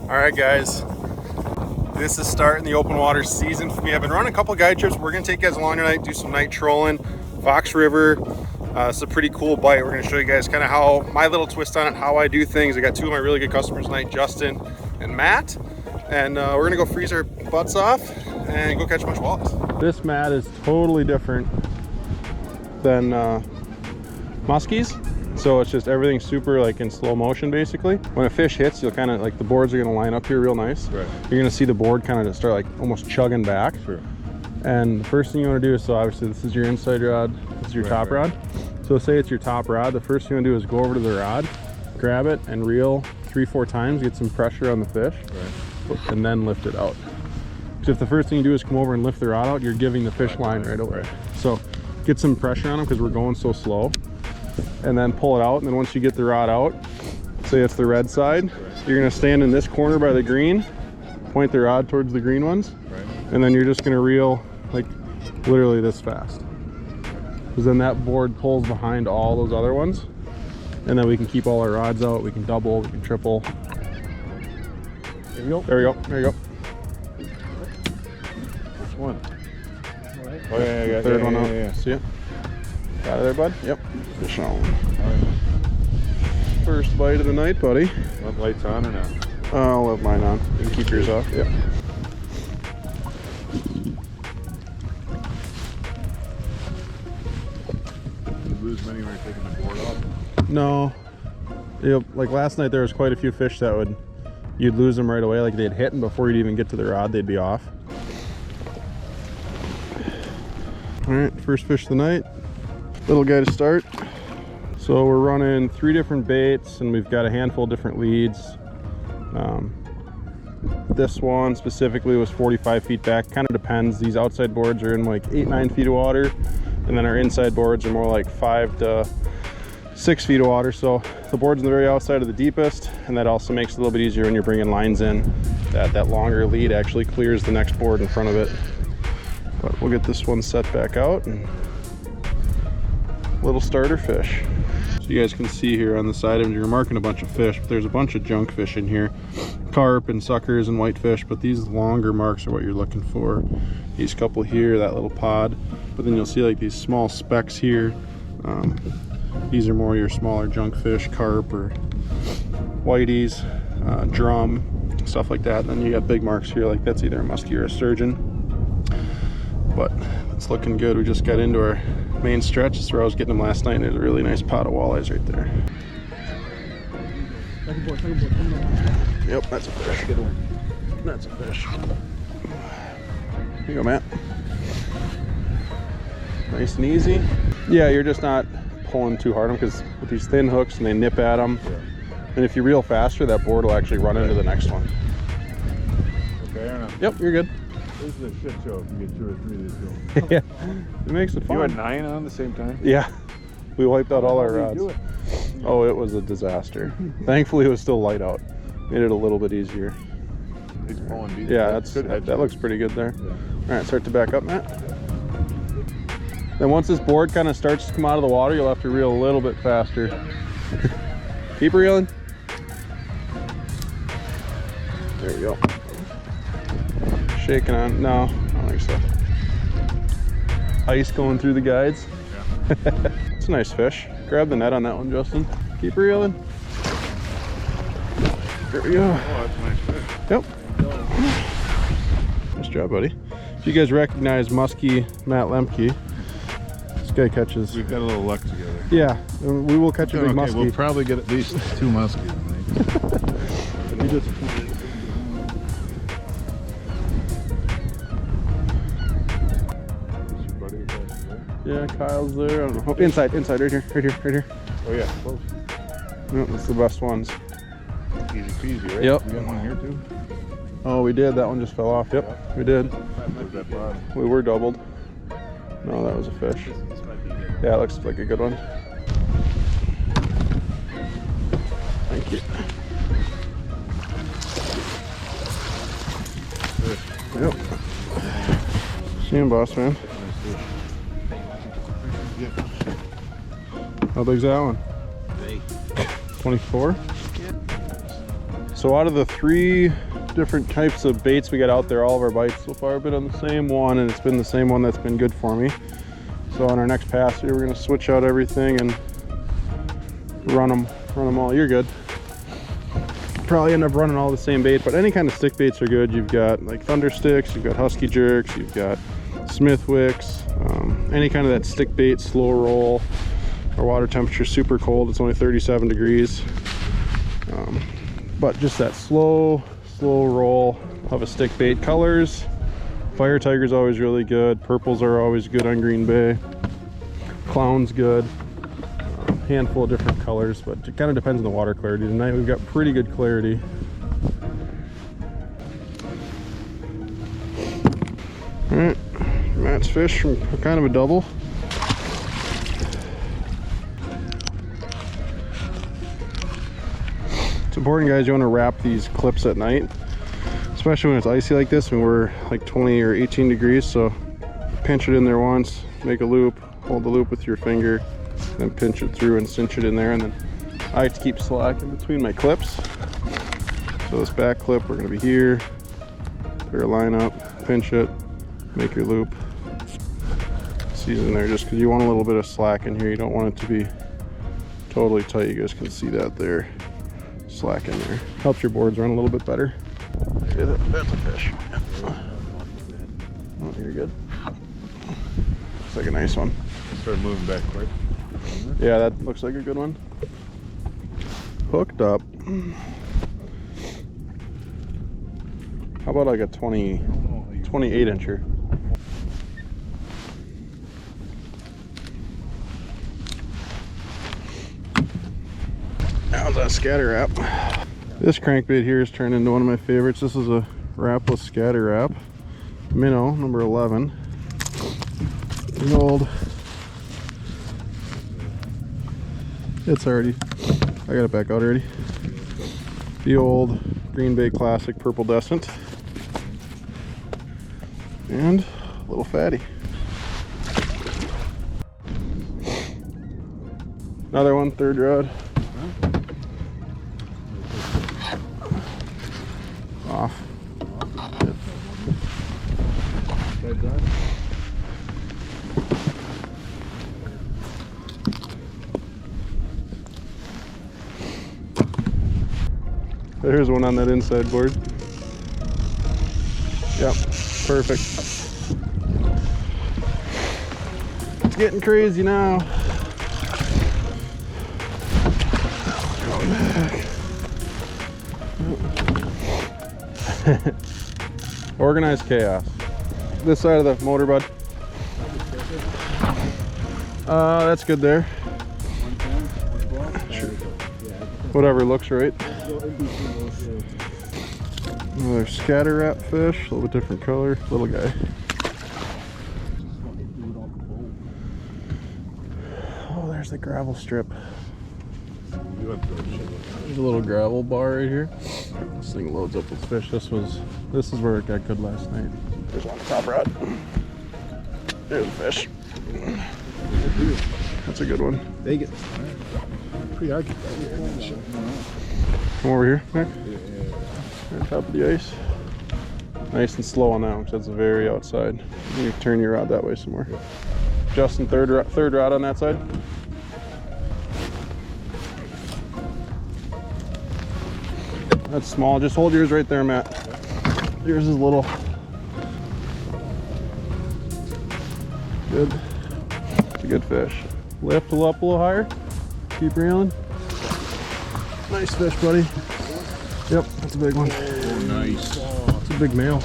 All right, guys, this is starting the open water season for me. I've been running a couple guide trips. We're gonna take you guys along tonight, do some night trolling, Fox River. It's a pretty cool bite. We're gonna show you guys kind of how my little twist on it, how I do things. I got two of my really good customers tonight, Justin and Matt, and we're gonna go freeze our butts off and go catch a bunch of walleyes. This mat is totally different than muskies. So it's just everything super like in slow motion basically. When a fish hits, you'll kind of like the boards are gonna line up here real nice. Right. You're gonna see the board kind of just start like almost chugging back. Sure. And the first thing you wanna do is, so obviously this is your inside rod, this is your top rod. So say it's your top rod, the first thing you wanna do is go over to the rod, grab it and reel 3-4 times, get some pressure on the fish, and then lift it out. Because if the first thing you do is come over and lift the rod out, you're giving the fish line right away. So get some pressure on them because we're going so slow. And then pull it out, and then once you get the rod out, say it's the red side, you're gonna stand in this corner by the green, point the rod towards the green ones, and then you're just gonna reel like literally this fast, because then that board pulls behind all those other ones, and then we can keep all our rods out, we can double, we can triple. There you go. There we go. There you go. Which one? Oh yeah, third one out. Yeah. See it? Got it there, bud? Yep. Fish on. First bite of the night, buddy. Want lights on or not? I'll have mine on. You can keep yours off. Yep. Did you lose many when you're taking the board off? No. Yep. Like last night, there was quite a few fish that you'd lose them right away. Like they'd hit, and before you'd even get to the rod, they'd be off. All right, first fish of the night. Little guy to start. So we're running 3 different baits, and we've got a handful of different leads. This one specifically was 45 feet back. Kind of depends. These outside boards are in like 8-9 feet of water, and then our inside boards are more like 5 to 6 feet of water. So the board's on the very outside of the deepest, and that also makes it a little bit easier when you're bringing lines in. That longer lead actually clears the next board in front of it. But we'll get this one set back out, and little starter fish. So you guys can see here on the side of it, you're marking a bunch of fish, but there's a bunch of junk fish in here. Carp and suckers and whitefish, but these longer marks are what you're looking for. These couple here, that little pod, but then you'll see like these small specks here. These are more your smaller junk fish, carp or whiteys, drum, stuff like that. And then you got big marks here, like that's either a muskie or a sturgeon. But it's looking good. We just got into our main stretch. That's where I was getting them last night, and there's a really nice pot of walleyes right there. Yep, that's a fish. Good one. That's a fish. Here you go, Matt. Nice and easy. Yeah, you're just not pulling too hard on them, because with these thin hooks and they nip at them, and if you reel faster, that board will actually run into the next one. Okay, or not? Yep, you're good. This is a shit show if you get 2 or 3 of these going. Yeah, it makes it fun. You had 9 on the same time? Yeah, we wiped out all our rods. Do it? Oh, it was a disaster. Thankfully, it was still light out. Made it a little bit easier. He's pulling decent. Yeah, that looks pretty good there. Yeah. All right, start to back up, Matt. Then once this board kind of starts to come out of the water, you'll have to reel a little bit faster. Keep reeling. There you go. Shaking on. No, I don't think so. Ice going through the guides. Yeah. It's a nice fish. Grab the net on that one, Justin. Keep reeling. There we go. Oh, that's a nice fish. Yep. Nice job, buddy. If you guys recognize Muskie Matt Lemke, this guy catches. We've got a little luck together. Yeah, we will catch a big muskie. We'll probably get at least 2 muskies. Yeah, Kyle's there. I don't know. Oh, inside, right here. Oh yeah, close. No, that's the best ones. Easy peasy, right? Yep. We got one here too? Oh, we did. That one just fell off. Yep, we did. We were doubled. No, that was a fish. Yeah, it looks like a good one. Thank you. Yep. See him, boss man. How big's that one? 24? So out of the 3 different types of baits we got out there, all of our bites so far have been on the same one, and it's been the same one that's been good for me. So on our next pass here, we're gonna switch out everything and run them all. You're good. Probably end up running all the same bait, but any kind of stick baits are good. You've got like thunder sticks, you've got husky jerks, you've got Smith wicks, any kind of that stick bait, slow roll. Our water temperature is super cold, it's only 37 degrees. But just that slow roll of a stick bait. Colors, Fire Tiger's always really good, purples are always good on Green Bay, Clown's good. Handful of different colors, but it kind of depends on the water clarity. Tonight we've got pretty good clarity. All right, Matt's fish from kind of a double. It's important, guys, you want to wrap these clips at night, especially when it's icy like this, when we're like 20 or 18 degrees. So pinch it in there once, make a loop, hold the loop with your finger, then pinch it through and cinch it in there. And then I like to keep slack in between my clips. So this back clip, we're going to be here, put our line up, pinch it, make your loop, seize in there, just because you want a little bit of slack in here. You don't want it to be totally tight. You guys can see that there, slack in there. Helps your boards run a little bit better. Okay, that's a fish. Oh, you're good. Looks like a nice one. Start moving back quick. Yeah, that looks like a good one. Hooked up. How about like a 28 incher? How's that scatter wrap? This crankbait here has turned into one of my favorites. This is a wrapless scatter wrap. Minnow, number 11. An old. It's already, I got it back out already. The old Green Bay Classic Purple Descent. And a little fatty. Another one, 3rd rod. Off. There's one on that inside board. Yep, perfect. It's getting crazy now. Going back. Organized chaos. This side of the motor, bud. That's good there. Sure. Whatever looks right. Another scatter wrap fish, a little bit different color, little guy. Oh, there's the gravel strip. There's a little gravel bar right here. This thing loads up with fish. This is where it got good last night. There's one top rod. There's a fish. That's a good one. Vegas. Pretty hard. Come over here, Nick. On top of the ice. Nice and slow on that one, because that's very outside. You can turn your rod that way some more. Justin, third rod on that side. That's small. Just hold yours right there, Matt. Yours is little. Good. It's a good fish. Lift up a little higher. Keep reeling. Nice fish, buddy. Yep, that's a big one. Oh, nice. It's a big male.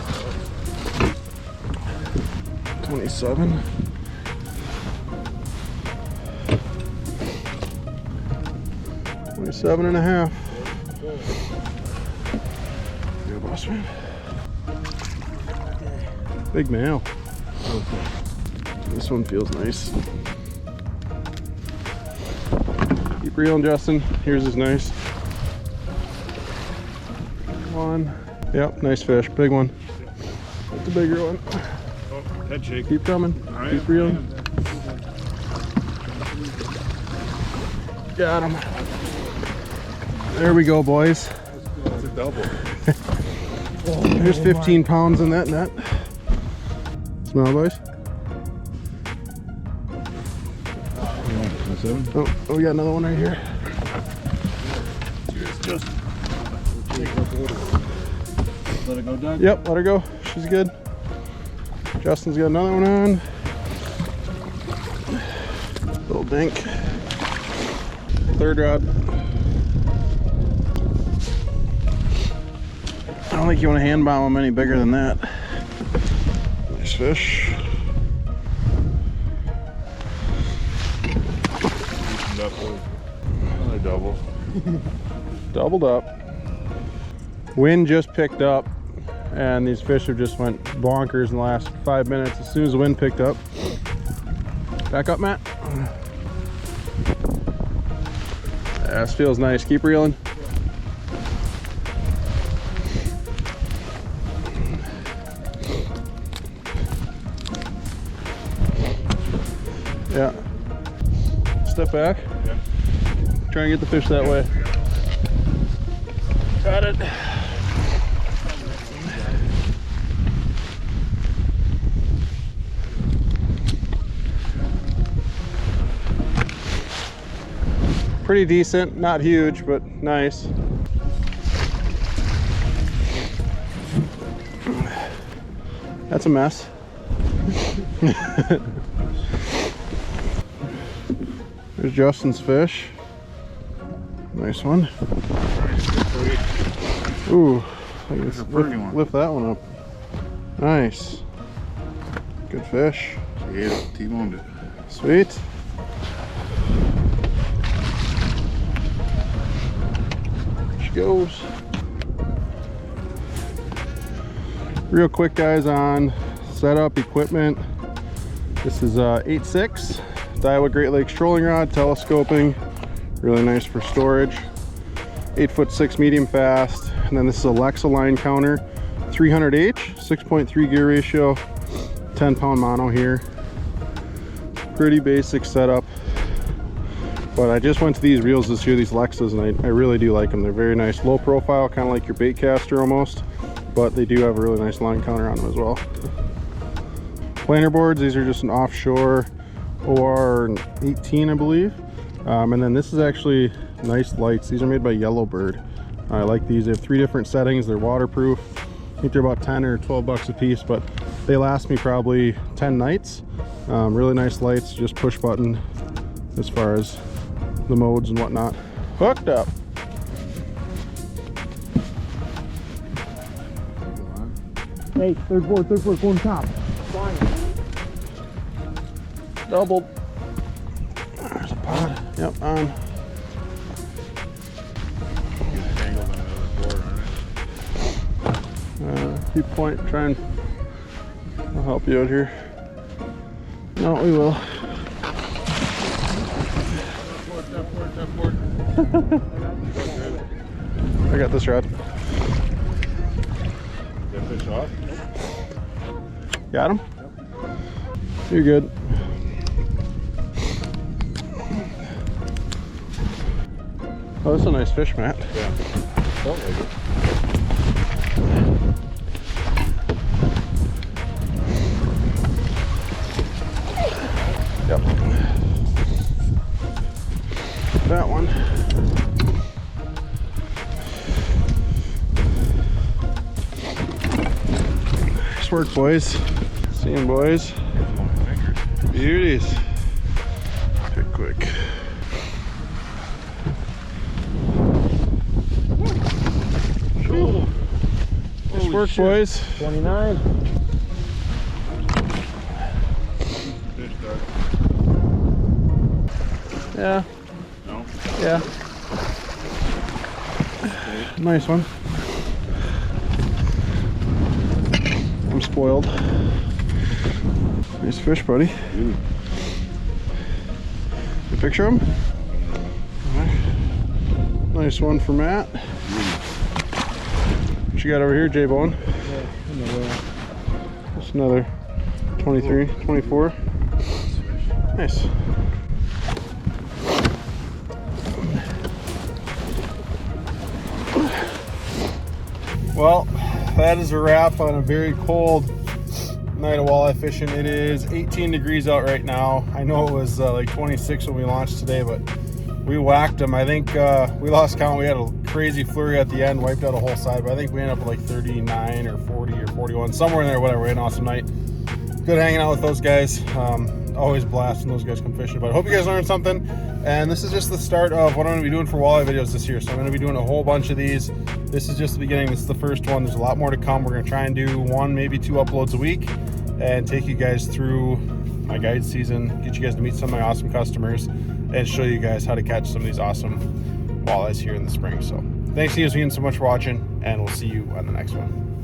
27. $27.5. Good boss man. Big male. This one feels nice. Keep reeling, Justin. Here's is nice. One. Yep, nice fish. Big one. That's a bigger one. Oh, head shake. Keep coming. Keep reeling. Got him. There we go, boys. double. There's 15 pounds in that net. Smell, boys. Oh, we got another one right here. Just let it go, Doug. Yep, let her go. She's good. Justin's got another one on. Little dink. Third rod. I don't think you want to hand bomb them any bigger than that. Nice fish. Another double. Doubled up. Wind just picked up, and these fish have just went bonkers in the last 5 minutes. As soon as the wind picked up. Back up, Matt. Yeah, this feels nice. Keep reeling. Yeah. Step back. Yeah. Try and get the fish that way. Got it. Pretty decent, not huge, but nice. That's a mess. There's Justin's fish. Nice one. Ooh, I can lift that one up. Nice. Good fish. She ate it, T-boned it. Sweet. There she goes. Real quick, guys, on setup equipment. This is 8.6 Daiwa Great Lakes trolling rod, telescoping. Really nice for storage. 8'6" medium fast. And then this is a Lexa line counter, 300H, 6.3 gear ratio, 10-pound mono here. Pretty basic setup. But I just went to these reels this year, these Lexas, and I really do like them. They're very nice, low profile, kind of like your bait caster almost. But they do have a really nice line counter on them as well. Planer boards, these are just an offshore OR 18, I believe. And then this is actually nice lights. These are made by Yellowbird. I like these. They have 3 different settings. They're waterproof. I think they're about 10 or 12 bucks a piece, but they last me probably 10 nights. Really nice lights, just push button as far as the modes and whatnot. Hooked up. Hey, third board, going top. Doubled. There's a pod. Yep, on. Tangled on the other board, aren't Keep point, try and I'll help you out here. No, we will. That board. I got this rod. That fish off? Got him? You're good. Oh, that's a nice fish, Matt. Yeah. Felt like it. Yep. That one. Nice work, boys. Seeing, boys. Beauties. Pick quick. Nice work, boys. 29. Fish start. Yeah. No? Yeah. Nice one. I'm spoiled. Nice fish, buddy. Ooh. You picture him? Nice one for Matt. What you got over here, J-Bone? Just another 23, 24. Nice. Well, that is a wrap on a very cold night of walleye fishing. It is 18 degrees out right now. I know it was like 26 when we launched today, but we whacked them. I think we lost count. We had a crazy flurry at the end, wiped out a whole side, but I think we ended up with like 39 or 40 or 41, somewhere in there, whatever. We had an awesome night. Good hanging out with those guys. Always a blast when those guys come fishing. But I hope you guys learned something. And this is just the start of what I'm going to be doing for walleye videos this year. So I'm going to be doing a whole bunch of these. This is just the beginning. This is the first one. There's a lot more to come. We're going to try and do 1, maybe 2 uploads a week and take you guys through my guide season, get you guys to meet some of my awesome customers, and show you guys how to catch some of these awesome walleyes here in the spring. So thanks again so much for watching, and we'll see you on the next one.